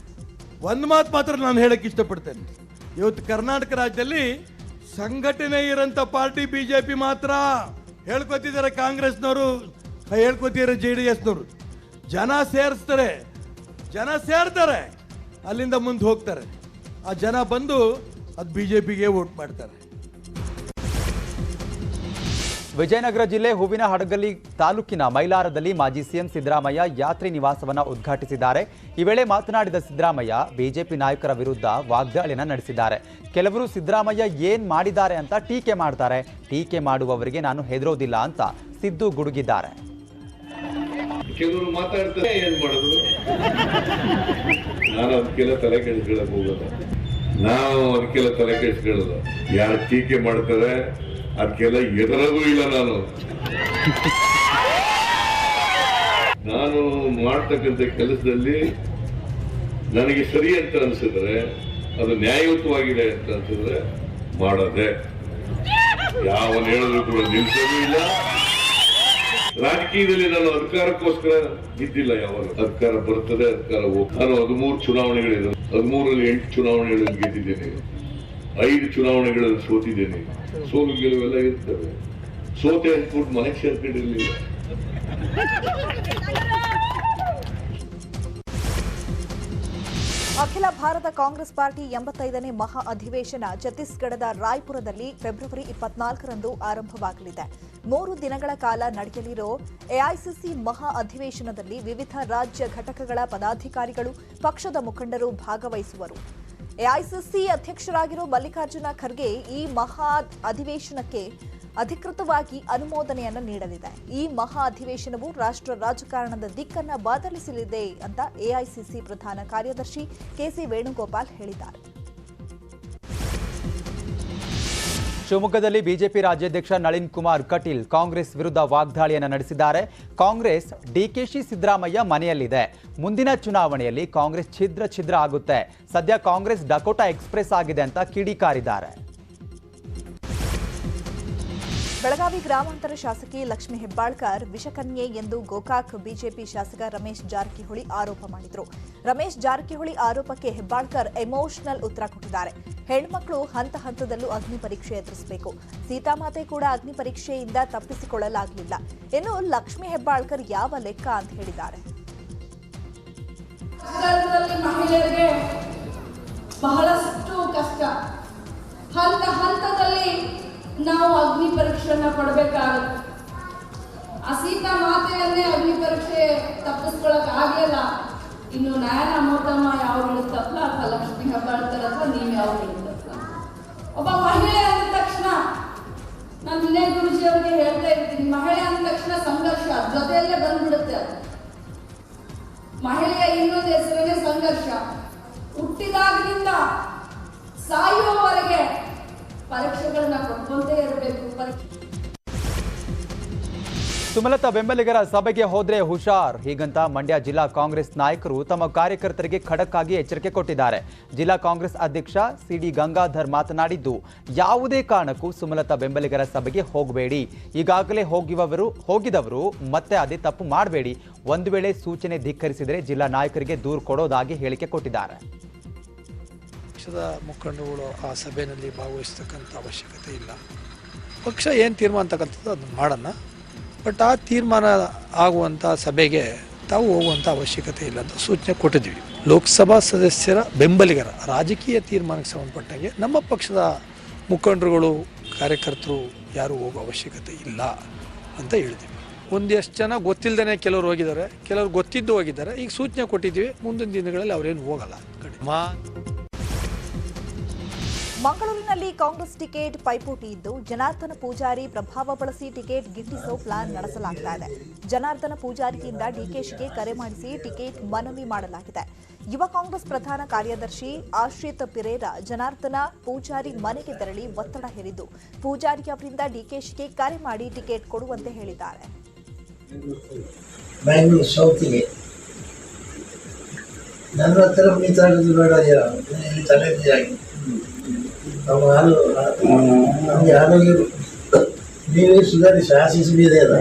ಒಂದು ಮಾತು ಮಾತ್ರ ನಾನು ಹೇಳಕ್ಕೆ ಇಷ್ಟಪಡ್ತೇನೆ. ಇವತ್ತು ಕರ್ನಾಟಕ ರಾಜ್ಯದಲ್ಲಿ ಸಂಘಟನೆ ಇರೋಂಥ ಪಾರ್ಟಿ ಬಿಜೆಪಿ ಮಾತ್ರ. ಹೇಳ್ಕೊತಿದ್ದಾರೆ ಕಾಂಗ್ರೆಸ್ನವರು, ಹೇಳ್ಕೊತಿದ್ದಾರೆ JDSನವರು. ಜನ ಸೇರಿಸ್ತಾರೆ, ಜನ ಸೇರ್ತಾರೆ, ಅಲ್ಲಿಂದ ಮುಂದೆ ಹೋಗ್ತಾರೆ. ಆ ಜನ ಬಂದು ಅದು ಬಿಜೆಪಿಗೆ ವೋಟ್ ಮಾಡ್ತಾರೆ. ವಿಜಯನಗರ ಜಿಲ್ಲೆ ಹೂವಿನಹಡಗಲಿ ತಾಲೂಕಿನ ಮೈಲಾರದಲ್ಲಿ ಮಾಜಿ ಸಿಎಂ ಸಿದ್ದರಾಮಯ್ಯ ಯಾತ್ರಿ ನಿವಾಸವನ್ನು ಉದ್ಘಾಟಿಸಿದ್ದಾರೆ. ಈ ವೇಳೆ ಮಾತನಾಡಿದ ಸಿದ್ದರಾಮಯ್ಯ ಬಿಜೆಪಿ ನಾಯಕರ ವಿರುದ್ಧ ವಾಗ್ದಾಳಿಯನ್ನು ನಡೆಸಿದ್ದಾರೆ. ಕೆಲವರು ಸಿದ್ದರಾಮಯ್ಯ ಏನ್ ಮಾಡಿದ್ದಾರೆ ಅಂತ ಟೀಕೆ ಮಾಡ್ತಾರೆ, ಟೀಕೆ ಮಾಡುವವರಿಗೆ ನಾನು ಹೆದರೋದಿಲ್ಲ ಅಂತ ಸಿದ್ದು ಗುಡುಗಿದ್ದಾರೆ. ಕೆಲವರು ಮಾತಾಡ್ತಾರೆ, ಏನ್ ಮಾಡೋದು, ನಾನು ಅದಕ್ಕೆಲ್ಲ ತಲೆ ಕೆಡಿಸ್ಕೊಳ್ಳಕ್ ಹೋಗೋದು, ನಾವು ಅದಕ್ಕೆಲ್ಲ ತಲೆ ಕೆಡಿಸ್ಕೊಳ್ಳೋದು. ಯಾರು ಟೀಕೆ ಮಾಡ್ತಾರೆ ಅದಕ್ಕೆಲ್ಲ ಎದುರಗೂ ಇಲ್ಲ. ನಾನು ಮಾಡ್ತಕ್ಕಂಥ ಕೆಲಸದಲ್ಲಿ ನನಗೆ ಸರಿ ಅಂತ ಅನ್ಸಿದ್ರೆ, ಅದು ನ್ಯಾಯಯುತವಾಗಿದೆ ಅಂತ ಅನ್ಸಿದ್ರೆ ಮಾಡೋದೆ. ಯಾವನ್ ಹೇಳಿದ್ರು ಕೂಡ ನಿಲ್ಸೋದು ಇಲ್ಲ. ರಾಜಕೀಯದಲ್ಲಿ ನಾನು ಅಧಿಕಾರಕ್ಕೋಸ್ಕರ ಇದ್ದಿಲ್ಲ. ಯಾವಾಗ ಅಧಿಕಾರ ಬರ್ತದೆ, ಅಧಿಕಾರ ನಾನು 13 ಚುನಾವಣೆಗಳಿದೆ, 13ರಲ್ಲಿ 8 ಚುನಾವಣೆಗಳಲ್ಲಿ ಗೆದ್ದಿದ್ದೇನೆ, 5 ಚುನಾವಣೆಗಳಲ್ಲಿ ಸೋತಿದ್ದೇನೆ. ಸೋಲು ಗೆಲುವೆಲ್ಲ ಇರ್ತವೆ. ಸೋತೆ ಅಂದ್ಬಿಟ್ಟು ಮನೆಗೆ ಸೇರ್ಕೊಂಡಿರ್ಲಿಲ್ಲ. ಅಖಿಲ ಭಾರತ ಕಾಂಗ್ರೆಸ್ ಪಾರ್ಟಿ 85ನೇ ಮಹಾ ಅಧಿವೇಶನ ಛತ್ತೀಸ್ಗಢದ ರಾಯ್ಪುರದಲ್ಲಿ ಫೆಬ್ರವರಿ 24ರಂದು ಆರಂಭವಾಗಲಿದೆ. 3 ದಿನಗಳ ಕಾಲ ನಡೆಯಲಿರೋ ಎಐಸಿಸಿ ಮಹಾ ಅಧಿವೇಶನದಲ್ಲಿ ವಿವಿಧ ರಾಜ್ಯ ಘಟಕಗಳ ಪದಾಧಿಕಾರಿಗಳು, ಪಕ್ಷದ ಮುಖಂಡರು ಭಾಗವಹಿಸುವರು. ಎಐಸಿಸಿ ಅಧ್ಯಕ್ಷರಾಗಿರೋ ಮಲ್ಲಿಕಾರ್ಜುನ ಖರ್ಗೆ ಈ ಮಹಾ ಅಧಿವೇಶನಕ್ಕೆ ಅಧಿಕೃತವಾಗಿ ಅನುಮೋದನೆಯನ್ನು ನೀಡಲಿದೆ. ಈ ಮಹಾ ಅಧಿವೇಶನವು ರಾಷ್ಟ್ರ ರಾಜಕಾರಣದ ದಿಕ್ಕನ್ನು ಬದಲಿಸಲಿದೆ ಅಂತ ಎಐಸಿಸಿ ಪ್ರಧಾನ ಕಾರ್ಯದರ್ಶಿ ಕೆಸಿ ವೇಣುಗೋಪಾಲ್ ಹೇಳಿದ್ದಾರೆ. ಶಿವಮೊಗ್ಗದಲ್ಲಿ ಬಿಜೆಪಿ ರಾಜ್ಯಾಧ್ಯಕ್ಷ ನಳಿನ್ ಕುಮಾರ್ ಕಟೀಲ್ ಕಾಂಗ್ರೆಸ್ ವಿರುದ್ಧ ವಾಗ್ದಾಳಿಯನ್ನು ನಡೆಸಿದ್ದಾರೆ. ಕಾಂಗ್ರೆಸ್ ಡಿಕೆಶಿ ಸಿದ್ದರಾಮಯ್ಯ ಮನೆಯಲ್ಲಿದೆ. ಮುಂದಿನ ಚುನಾವಣೆಯಲ್ಲಿ ಕಾಂಗ್ರೆಸ್ ಛಿದ್ರ ಆಗುತ್ತೆ. ಸದ್ಯ ಕಾಂಗ್ರೆಸ್ ಡಕೋಟಾ ಎಕ್ಸ್ಪ್ರೆಸ್ ಆಗಿದೆ ಅಂತ ಕಿಡಿಕಾರಿದ್ದಾರೆ. ಬೆಳಗಾವಿ ಗ್ರಾಮಾಂತರ ಶಾಸಕಿ ಲಕ್ಷ್ಮೀ ಹೆಬ್ಬಾಳ್ಕರ್ ವಿಷಕನ್ಯೆ ಎಂದು ಗೋಕಾಕ್ ಬಿಜೆಪಿ ಶಾಸಕ ರಮೇಶ್ ಜಾರಕಿಹೊಳಿ ಆರೋಪ ಮಾಡಿದರು. ರಮೇಶ್ ಜಾರಕಿಹೊಳಿ ಆರೋಪಕ್ಕೆ ಹೆಬ್ಬಾಳ್ಕರ್ ಎಮೋಷನಲ್ ಉತ್ತರ ಕೊಟ್ಟಿದ್ದಾರೆ. ಹೆಣ್ಮಕ್ಳು ಹಂತ ಹಂತದಲ್ಲೂ ಅಗ್ನಿ ಪರೀಕ್ಷೆ ಎದುರಿಸಬೇಕು. ಸೀತಾಮಾತೆ ಕೂಡ ಅಗ್ನಿ ಪರೀಕ್ಷೆಯಿಂದ ತಪ್ಪಿಸಿಕೊಳ್ಳಲಾಗಲಿಲ್ಲ. ಇನ್ನು ಲಕ್ಷ್ಮೀ ಹೆಬ್ಬಾಳ್ಕರ್ ಯಾವ ಲೆಕ್ಕ ಅಂತ ಹೇಳಿದ್ದಾರೆ. ಮಹಿಳೆಯರಿಗೆ ಬಹಳಷ್ಟು ಕಷ್ಟ. ಹಂತ ಹಂತದಲ್ಲಿ ನಾವು ಅಗ್ನಿ ಪರೀಕ್ಷೆಯನ್ನ ಪಡಬೇಕಾಗುತ್ತೆ. ಆ ಸೀತಾ ಮಾತೆಯನ್ನೇ ಅಗ್ನಿ ಪರೀಕ್ಷೆ ತಪ್ಪಿಸ್ಕೊಳಕ್ ಆಗ್ಲಿಲ್ಲ. ಇನ್ನು ನಯನ ಮೋತಮ್ಮ ಯಾವ ಹೇಳುತ್ತಲ್ಲ ಅಥವಾ ಲಕ್ಷ್ಮೀ ಹೆಬ್ಬಾಳ್ಕರ್ ಅಥವಾ ನೀವು ಯಾವ ಹೇಳುತ್ತಲ್ಲ. ಒಬ್ಬ ಮಹಿಳೆ ಅಂದ ತಕ್ಷಣ ನಾನು ವಿನಯ್ ಗುರುಜಿ ಅವರಿಗೆ ಹೇಳ್ತಾ ಇರ್ತೀನಿ, ಮಹಿಳೆ ಅಂದ ತಕ್ಷಣ ಸಂಘರ್ಷ ಜೊತೆಯಲ್ಲೇ ಬಂದ್ಬಿಡುತ್ತೆ. ಅದು ಮಹಿಳೆಯ ಇನ್ನೊಂದು ಹೆಸರೇ ಸಂಘರ್ಷ. ಹುಟ್ಟಿದಾಗಿನಿಂದ ಸಾಯುವವರೆಗೆ ಪರೀಕ್ಷೆಗಳನ್ನ ಕೊಟ್ಕೊಂಡೇ ಇರಬೇಕು. ಸುಮಲತಾ ಬೆಂಬಲಿಗರ ಸಭೆಗೆ ಹೋದ್ರೆ ಹುಷಾರ್, ಹೀಗಂತ ಮಂಡ್ಯ ಜಿಲ್ಲಾ ಕಾಂಗ್ರೆಸ್ ನಾಯಕರು ತಮ್ಮ ಕಾರ್ಯಕರ್ತರಿಗೆ ಖಡಕ್ ಆಗಿ ಎಚ್ಚರಿಕೆ ಕೊಟ್ಟಿದ್ದಾರೆ. ಜಿಲ್ಲಾ ಕಾಂಗ್ರೆಸ್ ಅಧ್ಯಕ್ಷ ಸಿಡಿ ಗಂಗಾಧರ್ ಮಾತನಾಡಿದ್ದು, ಯಾವುದೇ ಕಾರಣಕ್ಕೂ ಸುಮಲತಾ ಬೆಂಬಲಿಗರ ಸಭೆಗೆ ಹೋಗಬೇಡಿ. ಈಗಾಗಲೇ ಹೋಗಿದವರು ಮತ್ತೆ ಅದೇ ತಪ್ಪು ಮಾಡಬೇಡಿ. ಒಂದು ವೇಳೆ ಸೂಚನೆ ಧಿಕ್ಕರಿಸಿದರೆ ಜಿಲ್ಲಾ ನಾಯಕರಿಗೆ ದೂರು ಕೊಡೋದಾಗಿ ಹೇಳಿಕೆ ಕೊಟ್ಟಿದ್ದಾರೆ. ಪಕ್ಷದ ಮುಖಂಡರುಗಳು ಆ ಸಭೆಯಲ್ಲಿ ಭಾಗವಹಿಸ್ತಕ್ಕಂಥ ಅವಶ್ಯಕತೆ ಇಲ್ಲ. ಪಕ್ಷ ಏನು ತೀರ್ಮಾನ ತಕ್ಕಂಥದ್ದು ಅದನ್ನು ಮಾಡೋಣ. ಬಟ್ ಆ ತೀರ್ಮಾನ ಆಗುವಂಥ ಸಭೆಗೆ ತಾವು ಹೋಗುವಂಥ ಅವಶ್ಯಕತೆ ಇಲ್ಲ ಅಂತ ಸೂಚನೆ ಕೊಟ್ಟಿದ್ವಿ. ಲೋಕಸಭಾ ಸದಸ್ಯರ ಬೆಂಬಲಿಗರ ರಾಜಕೀಯ ತೀರ್ಮಾನಕ್ಕೆ ಸಂಬಂಧಪಟ್ಟಾಗೆ ನಮ್ಮ ಪಕ್ಷದ ಮುಖಂಡರುಗಳು ಕಾರ್ಯಕರ್ತರು ಯಾರು ಹೋಗೋ ಅವಶ್ಯಕತೆ ಇಲ್ಲ ಅಂತ ಹೇಳಿದ್ವಿ. ಒಂದೆಷ್ಟು ಜನ ಗೊತ್ತಿಲ್ಲದೇ ಕೆಲವರು ಹೋಗಿದ್ದಾರೆ, ಕೆಲವರು ಗೊತ್ತಿದ್ದು ಹೋಗಿದ್ದಾರೆ. ಈಗ ಸೂಚನೆ ಕೊಟ್ಟಿದ್ವಿ, ಮುಂದಿನ ದಿನಗಳಲ್ಲಿ ಅವರೇನು ಹೋಗಲ್ಲ. ಮಂಗಳೂರಿನಲ್ಲಿ ಕಾಂಗ್ರೆಸ್ ಟಿಕೆಟ್ ಪೈಪೋಟಿ ಇದ್ದು ಜನಾರ್ದನ ಪೂಜಾರಿ ಪ್ರಭಾವ ಬಳಸಿ ಟಿಕೆಟ್ ಗಿಟ್ಟಿಸೋ ಪ್ಲಾನ್ ನಡೆಸಲಾಗ್ತಾ ಇದೆ. ಜನಾರ್ದನ ಪೂಜಾರಿಯಿಂದ ಡಿಕೆಶಿಗೆ ಕರೆ ಮಾಡಿಸಿ ಟಿಕೆಟ್ ಮನವಿ ಮಾಡಲಾಗಿದೆ. ಯುವ ಕಾಂಗ್ರೆಸ್ ಪ್ರಧಾನ ಕಾರ್ಯದರ್ಶಿ ಆಶ್ರಿತ್ ಪಿರೇರಾ ಜನಾರ್ದನ ಪೂಜಾರಿ ಮನೆಗೆ ತೆರಳಿ ಒತ್ತಡ ಹೇರಿದ್ದು, ಪೂಜಾರಿ ಅವರಿಂದ ಡಿಕೆಶಿಗೆ ಕರೆ ಮಾಡಿ ಟಿಕೆಟ್ ಕೊಡುವಂತೆ ಹೇಳಿದ್ದಾರೆ. ಬೆಂಗಳೂರು ಸೌತಿಗೆ ನನ್ನ ಹತ್ರ ಮೀತಾಡೋದು ಬೇಡ, ತಲೆಯಾಗಿ ನಮಗೆ ಆರೋಗ್ಯ ನೀವೇ ಸುಧಾರಿಸಿ ಆಶಿಸಬೇಕೇ ಅಲ್ಲ.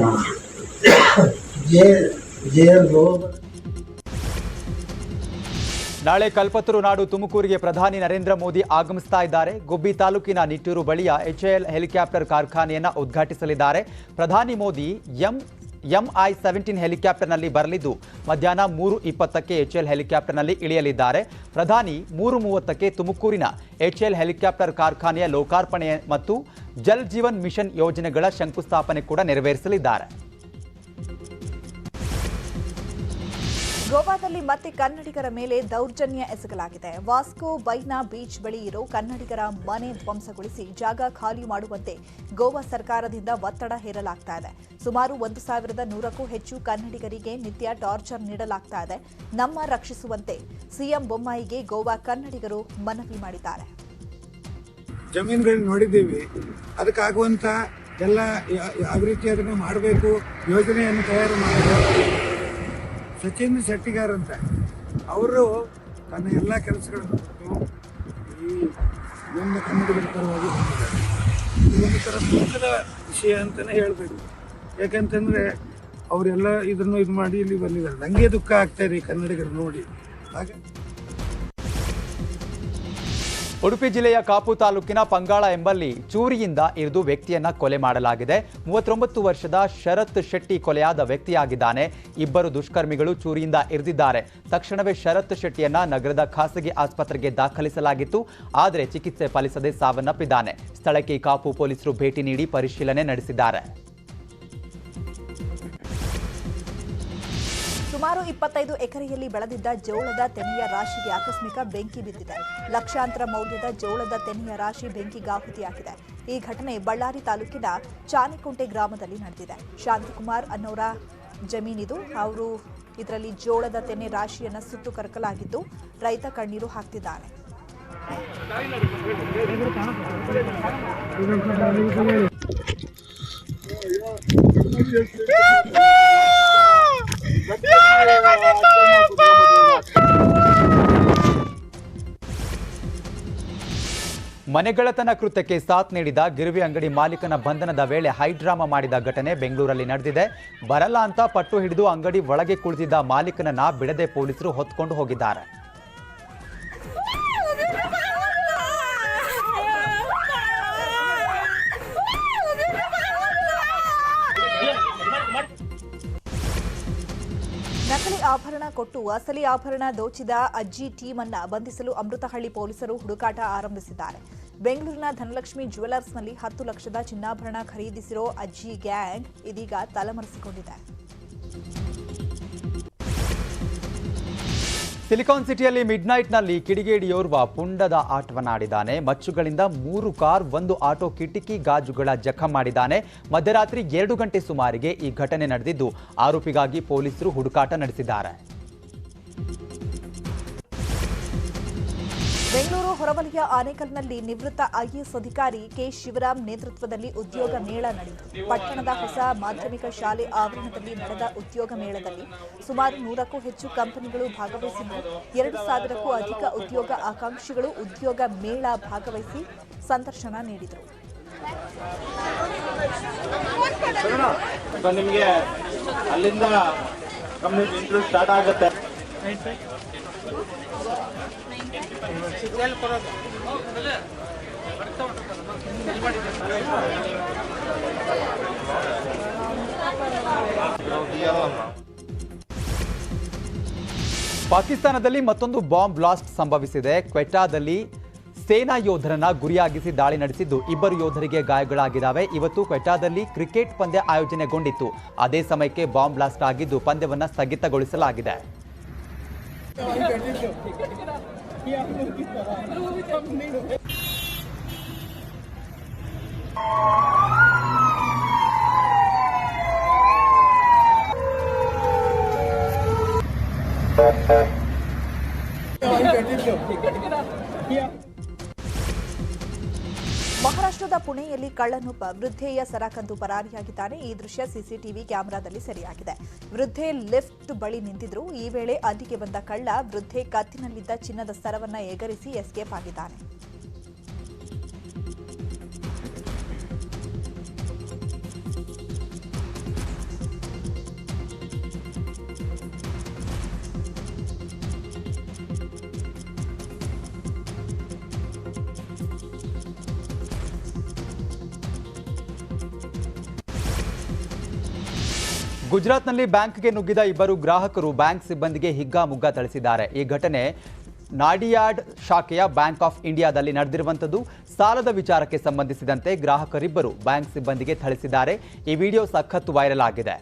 ನಾಳೆ ಕಲ್ಪತರು ನಾಡು ತುಮಕೂರಿಗೆ ಪ್ರಧಾನಿ ನರೇಂದ್ರ ಮೋದಿ ಆಗಮಿಸ್ತಾ ಇದ್ದಾರೆ. ಗುಬ್ಬಿ ತಾಲೂಕಿನ ನಿಟ್ಟೂರು ಬಳಿಯ HAL ಹೆಲಿಕಾಪ್ಟರ್ ಕಾರ್ಖಾನೆಯನ್ನು ಉದ್ಘಾಟಿಸಲಿದ್ದಾರೆ. ಪ್ರಧಾನಿ ಮೋದಿ MI-17 ಹೆಲಿಕಾಪ್ಟರ್ನಲ್ಲಿ ಬರಲಿದ್ದು ಮಧ್ಯಾಹ್ನ 3:20ಕ್ಕೆ HAL ಹೆಲಿಕಾಪ್ಟರ್ನಲ್ಲಿ ಇಳಿಯಲಿದ್ದಾರೆ. ಪ್ರಧಾನಿ 3:30ಕ್ಕೆ ತುಮಕೂರಿನ HAL ಹೆಲಿಕಾಪ್ಟರ್ ಕಾರ್ಖಾನೆಯ ಲೋಕಾರ್ಪಣೆ ಮತ್ತು ಜಲ್ ಜೀವನ್ ಮಿಷನ್ ಯೋಜನೆಗಳ ಶಂಕುಸ್ಥಾಪನೆ ಕೂಡ ನೆರವೇರಿಸಲಿದ್ದಾರೆ. ಗೋವಾದಲ್ಲಿ ಮತ್ತೆ ಕನ್ನಡಿಗರ ಮೇಲೆ ದೌರ್ಜನ್ಯ ಎಸಗಲಾಗಿದೆ. ವಾಸ್ಕೋ ಬೈನಾ ಬೀಚ್ ಬಳಿ ಇರೋ ಕನ್ನಡಿಗರ ಮನೆ ಧ್ವಂಸಗೊಳಿಸಿ ಜಾಗ ಖಾಲಿ ಮಾಡುವಂತೆ ಗೋವಾ ಸರ್ಕಾರದಿಂದ ಒತ್ತಡ ಹೇರಲಾಗ್ತಾ ಇದೆ. ಸುಮಾರು 1,100ಕ್ಕೂ ಹೆಚ್ಚು ಕನ್ನಡಿಗರಿಗೆ ನಿತ್ಯ ಟಾರ್ಚರ್ ನೀಡಲಾಗ್ತಾ ಇದೆ. ನಮ್ಮ ರಕ್ಷಿಸುವಂತೆ ಸಿಎಂ ಬೊಮ್ಮಾಯಿಗೆ ಗೋವಾ ಕನ್ನಡಿಗರು ಮನವಿ ಮಾಡಿದ್ದಾರೆ. ಜಮೀನುಗಳನ್ನ ನೋಡಿದ್ದೀವಿ, ಅದಕ್ಕಾಗುವಂಥ ಎಲ್ಲ ಯಾವ ರೀತಿ ಅದನ್ನು ಮಾಡಬೇಕು ಯೋಜನೆಯನ್ನು ತಯಾರು ಮಾಡಬೇಕು. ಸಚಿನ್ ಶೆಟ್ಟಿಗಾರ್ ಅಂತ ಅವರು ತನ್ನ ಎಲ್ಲ ಕೆಲಸಗಳನ್ನು ಈ ಒಂದು ಕನ್ನಡಿಗರ ಪರವಾಗಿ ಬಂದಿದ್ದಾರೆ. ಇದೊಂದು ಥರ ದುಃಖದ ವಿಷಯ ಅಂತಲೇ ಹೇಳಬೇಕು. ಯಾಕಂತಂದರೆ ಅವರೆಲ್ಲ ಇದನ್ನು ಇದು ಮಾಡಿ ಇಲ್ಲಿ ಬಂದಿದ್ದಾರೆ. ನನಗೆ ದುಃಖ ಆಗ್ತಾ ಇದೆ ಕನ್ನಡಿಗರು ನೋಡಿ. ಹಾಗೆ ಉಡುಪಿ ಜಿಲ್ಲೆಯ ಕಾಪು ತಾಲೂಕಿನ ಪಂಗಾಳ ಎಂಬಲ್ಲಿ ಚೂರಿಯಿಂದ ಇರಿದು ವ್ಯಕ್ತಿಯನ್ನ ಕೊಲೆ ಮಾಡಲಾಗಿದೆ. 39 ವರ್ಷದ ಶರತ್ ಶೆಟ್ಟಿ ಕೊಲೆಯಾದ ವ್ಯಕ್ತಿಯಾಗಿದ್ದಾನೆ. ಇಬ್ಬರು ದುಷ್ಕರ್ಮಿಗಳು ಚೂರಿಯಿಂದ ಇರಿದಿದ್ದಾರೆ. ತಕ್ಷಣವೇ ಶರತ್ ಶೆಟ್ಟಿಯನ್ನ ನಗರದ ಖಾಸಗಿ ಆಸ್ಪತ್ರೆಗೆ ದಾಖಲಿಸಲಾಗಿತ್ತು. ಆದರೆ ಚಿಕಿತ್ಸೆ ಫಲಿಸದೆ ಸಾವನ್ನಪ್ಪಿದ್ದಾನೆ. ಸ್ಥಳಕ್ಕೆ ಕಾಪು ಪೊಲೀಸರು ಭೇಟಿ ನೀಡಿ ಪರಿಶೀಲನೆ ನಡೆಸಿದ್ದಾರೆ. ಸುಮಾರು 25 ಎಕರೆಯಲ್ಲಿ ಬೆಳೆದಿದ್ದ ಜೋಳದ ತೆನೆಯ ರಾಶಿಗೆ ಆಕಸ್ಮಿಕ ಬೆಂಕಿ ಬಿದ್ದಿದೆ. ಲಕ್ಷಾಂತರ ಮೌಲ್ಯದ ಜೋಳದ ತೆನೆಯ ರಾಶಿ ಬೆಂಕಿಗಾಹುತಿಯಾಗಿದೆ. ಈ ಘಟನೆ ಬಳ್ಳಾರಿ ತಾಲೂಕಿನ ಚಾನಿಕುಂಟೆ ಗ್ರಾಮದಲ್ಲಿ ನಡೆದಿದೆ. ಶಾಂತಿಕುಮಾರ್ ಅನ್ನೋರ ಜಮೀನಿದು. ಅವರು ಇದರಲ್ಲಿ ಜೋಳದ ತೆನೆ ರಾಶಿಯನ್ನು ಸುಟ್ಟು ಕರಕಲಾಗಿದ್ದು ರೈತ ಕಣ್ಣೀರು ಹಾಕ್ತಿದ್ದಾನೆ. ಮನೆಗಳ್ಳತನ ಕೃತ್ಯಕ್ಕೆ ಸಾಥ್ ನೀಡಿದ ಗಿರವಿ ಅಂಗಡಿ ಮಾಲೀಕನ ಬಂಧನದ ವೇಳೆ ಹೈಡ್ರಾಮಾ ಮಾಡಿದ ಘಟನೆ ಬೆಂಗಳೂರಲ್ಲಿ ನಡೆದಿದೆ. ಬರಲ್ಲ ಅಂತ ಪಟ್ಟು ಹಿಡಿದು ಅಂಗಡಿ ಒಳಗೆ ಕುಳಿತಿದ್ದ ಮಾಲೀಕನನ್ನ ಬಿಡದೆ ಪೊಲೀಸರು ಹೊತ್ಕೊಂಡು ಹೋಗಿದ್ದಾರೆ. ನಕಲಿ ಆಭರಣ ಕೊಟ್ಟು ಅಸಲಿ ಆಭರಣ ದೋಚಿದ ಅಜ್ಜಿ ಟೀಮ್ ಅನ್ನ ಬಂಧಿಸಲು ಅಮೃತಹಳ್ಳಿ ಪೊಲೀಸರು ಹುಡುಕಾಟ ಆರಂಭಿಸಿದ್ದಾರೆ. ಬೆಂಗಳೂರಿನ ಧನಲಕ್ಷ್ಮಿ ಜ್ಯುವೆಲರ್ಸ್ನಲ್ಲಿ 10 ಲಕ್ಷದ ಚಿನ್ನಾಭರಣ ಖರೀದಿಸಿರೋ ಅಜ್ಜಿ ಗ್ಯಾಂಗ್ ಇದೀಗ ತಲೆಮರೆಸಿಕೊಂಡಿದೆ. ಸಿಲಿಕಾನ್ ಸಿಟಿಯಲ್ಲಿ ಮಿಡ್ನೈಟ್ನಲ್ಲಿ ಕಿಡಿಗೇಡಿಯೋರ್ವ ಪುಂಡದ ಆಟವನ್ನಾಡಿದ್ದಾನೆ. ಮಚ್ಚುಗಳಿಂದ 3 ಕಾರ್, 1 ಆಟೋ ಕಿಟಕಿ ಗಾಜುಗಳ ಜಖಂ ಮಾಡಿದ್ದಾನೆ. ಮಧ್ಯರಾತ್ರಿ 2 ಗಂಟೆ ಸುಮಾರಿಗೆ ಈ ಘಟನೆ ನಡೆದಿದ್ದು ಆರೋಪಿಗಾಗಿ ಪೊಲೀಸರು ಹುಡುಕಾಟ ನಡೆಸಿದ್ದಾರೆ. ಬೆಂಗಳೂರು ಹೊರವಲಯ ಆನೇಕಲ್ನಲ್ಲಿ ನಿವೃತ್ತ ಐಎಎಸ್ ಅಧಿಕಾರಿ ಕೆ ಶಿವರಾಮ್ ನೇತೃತ್ವದಲ್ಲಿ ಉದ್ಯೋಗ ಮೇಳ ನಡೆಯಿತು. ಪಟ್ಟಣದ ಹೊಸ ಮಾಧ್ಯಮಿಕ ಶಾಲೆ ಆವರಣದಲ್ಲಿ ನಡೆದ ಉದ್ಯೋಗ ಮೇಳದಲ್ಲಿ ಸುಮಾರು 100ಕ್ಕೂ ಹೆಚ್ಚು ಕಂಪನಿಗಳು ಭಾಗವಹಿಸಿದ್ದು 2,000ಕ್ಕೂ ಅಧಿಕ ಉದ್ಯೋಗ ಆಕಾಂಕ್ಷಿಗಳು ಉದ್ಯೋಗ ಮೇಳ ಭಾಗವಹಿಸಿ ಸಂದರ್ಶನ ನೀಡಿದರು. ನಿಮಗೆ ಅಲ್ಲಿಂದ ಇಂಟರ್ವ್ಯೂ ಸ್ಟಾರ್ಟ್ ಆಗುತ್ತೆ. ಪಾಕಿಸ್ತಾನದಲ್ಲಿ ಮತ್ತೊಂದು ಬಾಂಬ್ ಬ್ಲಾಸ್ಟ್ ಸಂಭವಿಸಿದೆ. ಕ್ವೆಟಾದಲ್ಲಿ ಸೇನಾ ಯೋಧರನ್ನ ಗುರಿಯಾಗಿಸಿ ದಾಳಿ ನಡೆಸಿದ್ದು 2 ಯೋಧರಿಗೆ ಗಾಯಗಳಾಗಿದ್ದಾವೆ. ಇವತ್ತು ಕ್ವೆಟಾದಲ್ಲಿ ಕ್ರಿಕೆಟ್ ಪಂದ್ಯ ಆಯೋಜನೆಗೊಂಡಿತ್ತು. ಅದೇ ಸಮಯಕ್ಕೆ ಬಾಂಬ್ ಬ್ಲಾಸ್ಟ್ ಆಗಿದ್ದು ಪಂದ್ಯವನ್ನು ಸ್ಥಗಿತಗೊಳಿಸಲಾಗಿದೆ. ಮಹಾರಾಷ್ಟ್ರದ ಪುಣೆಯಲ್ಲಿ ಕಳ್ಳನೊಬ್ಬ ವೃದ್ಧೆಯ ಸರ ಕದ್ದು ಪರಾರಿಯಾಗಿದ್ದಾನೆ. ಈ ದೃಶ್ಯ ಸಿಸಿಟಿವಿ ಕ್ಯಾಮೆರಾದಲ್ಲಿ ಸೆರೆಯಾಗಿದೆ. ವೃದ್ಧೆ ಲಿಫ್ಟ್ ಬಳಿ ನಿಂತಿದ್ರು. ಈ ವೇಳೆ ಅಲ್ಲಿಗೆ ಬಂದ ಕಳ್ಳ ವೃದ್ಧೆ ಕತ್ತಿನಲ್ಲಿದ್ದ ಚಿನ್ನದ ಸರವನ್ನ ಎಗರಿಸಿ ಎಸ್ಕೇಪ್ ಆಗಿದ್ದಾನೆ. ಗುಜರಾತ್ನಲ್ಲಿ ಬ್ಯಾಂಕ್ಗೆ ನುಗ್ಗಿದ 2 ಗ್ರಾಹಕರು ಬ್ಯಾಂಕ್ ಸಿಬ್ಬಂದಿಗೆ ಹಿಗ್ಗಾಮುಗ್ಗಾ ಥಳಿಸಿದ್ದಾರೆ. ಈ ಘಟನೆ ನಾಡಿಯಾಡ್ ಶಾಖೆಯ ಬ್ಯಾಂಕ್ ಆಫ್ ಇಂಡಿಯಾದಲ್ಲಿ ನಡೆದಿರುವಂಥದ್ದು. ಸಾಲದ ವಿಚಾರಕ್ಕೆ ಸಂಬಂಧಿಸಿದಂತೆ ಗ್ರಾಹಕರಿಬ್ಬರು ಬ್ಯಾಂಕ್ ಸಿಬ್ಬಂದಿಗೆ ಥಳಿಸಿದ್ದಾರೆ. ಈ ವಿಡಿಯೋ ಸಖತ್ ವೈರಲ್ ಆಗಿದೆ.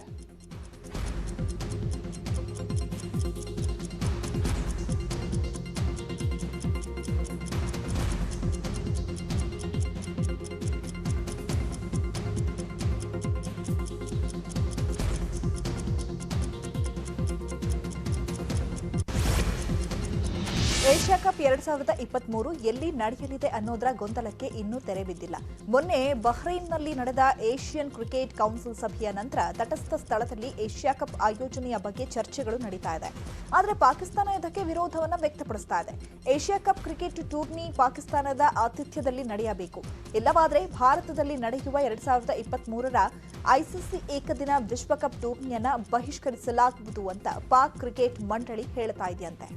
ಏಷ್ಯಾ ಕಪ್ 2023 ಎಲ್ಲಿ ನಡೆಯಲಿದೆ ಅನ್ನೋದರ ಗೊಂದಲಕ್ಕೆ ಇನ್ನೂ ತೆರೆ ಬಿದ್ದಿಲ್ಲ. ಮೊನ್ನೆ ಬಹ್ರೈನ್ನಲ್ಲಿ ನಡೆದ ಏಷ್ಯನ್ ಕ್ರಿಕೆಟ್ ಕೌನ್ಸಿಲ್ ಸಭೆಯ ನಂತರ ತಟಸ್ಥ ಸ್ಥಳದಲ್ಲಿ ಏಷ್ಯಾ ಕಪ್ ಆಯೋಜನೆಯ ಬಗ್ಗೆ ಚರ್ಚೆಗಳು ನಡೀತಾ ಇದೆ. ಆದರೆ ಪಾಕಿಸ್ತಾನ ಇದಕ್ಕೆ ವಿರೋಧವನ್ನು ವ್ಯಕ್ತಪಡಿಸ್ತಾ ಇದೆ. ಏಷ್ಯಾ ಕಪ್ ಕ್ರಿಕೆಟ್ ಟೂರ್ನಿ ಪಾಕಿಸ್ತಾನದ ಆತಿಥ್ಯದಲ್ಲಿ ನಡೆಯಬೇಕು, ಇಲ್ಲವಾದರೆ ಭಾರತದಲ್ಲಿ ನಡೆಯುವ 2023ರ ಐಸಿಸಿ ಏಕದಿನ ವಿಶ್ವಕಪ್ ಟೂರ್ನಿಯನ್ನ ಬಹಿಷ್ಕರಿಸಲಾಗುವುದು ಅಂತ ಪಾಕ್ ಕ್ರಿಕೆಟ್ ಮಂಡಳಿ ಹೇಳ್ತಾ ಇದೆಯಂತೆ.